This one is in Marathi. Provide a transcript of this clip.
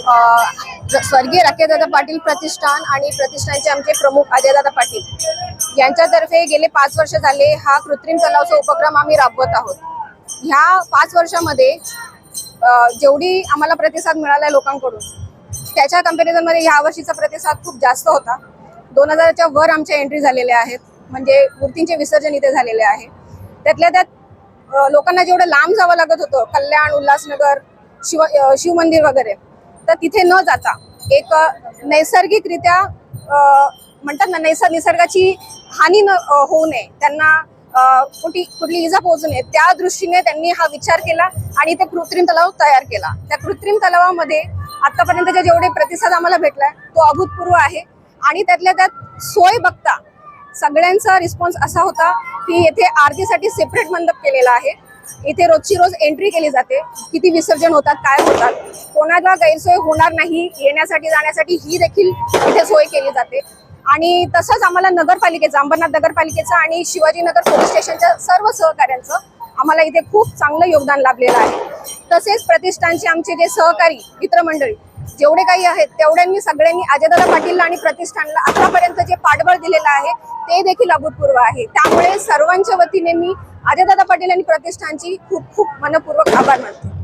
स्वर्गीय राकेशदादा पाटील प्रतिष्ठान आणि प्रतिष्ठानचे आमचे प्रमुख अजयदादा पाटील यांच्यातर्फे गेले 5 वर्ष झाले हा कृत्रिम तलावचा उपक्रम आम्ही राबवत आहोत। ह्या 5 वर्षामध्ये जेवढी आम्हाला प्रतिसाद मिळाला लोकांकडून त्याच्या कंपॅरिझन मध्ये ह्या वर्षीचा प्रतिसाद खूप जास्त होता। 2000च्या वर आमच्या एंट्री झालेल्या आहेत, म्हणजे मूर्तींचे विसर्जन इथे झालेले आहे। त्यातल्या त्यात लोकांना जेवढं लांब जावं लागत होतं, कल्याण, उल्हासनगर, शिव मंदिर वगैरे, तर तिथे न जाता एक नैसर्गिकरित्या म्हणतात ना, निसर्गाची हानी न होऊ नये, त्यांना कुठली इजा पोहोचू नये, त्या दृष्टीने त्यांनी हा विचार केला आणि ते कृत्रिम तलाव तयार केला। त्या कृत्रिम तलावामध्ये आतापर्यंतचे जेवढे प्रतिसाद आम्हाला भेटलाय तो अभूतपूर्व आहे। आणि त्यातल्या त्यात सोय बघता सगळ्यांचा रिस्पॉन्स असा होता की येथे आरतीसाठी सेपरेट मंडप केलेला आहे, इथे रोजची रोज एंट्री केली जाते, किती विसर्जन होतात, काय होतात, कोणाला गैरसोय होणार नाही, येण्यासाठी जाण्यासाठी ही देखील इथे सोय केली जाते। आणि तसंच आम्हाला नगरपालिकेचं, अंबरनाथ नगरपालिकेचं आणि शिवाजीनगर पोलीस स्टेशनच्या सर्व सहकाऱ्यांचं आम्हाला इथे खूप चांगलं योगदान लाभलेलं आहे। तसेच प्रतिष्ठानचे आमचे जे सहकारी मित्रमंडळी जेवढे काही आहेत तेवढ्यांनी सगळ्यांनी अजयदादा पाटील आणि प्रतिष्ठानला आतापर्यंत जे पाठबळ दिलेलं आहे ते देखील अभूतपूर्व आहे। त्यामुळे सर्वांच्या वतीने मी अजयदादा पाटील आणि प्रतिष्ठानची खूप खूप मनपूर्वक आभार मानते।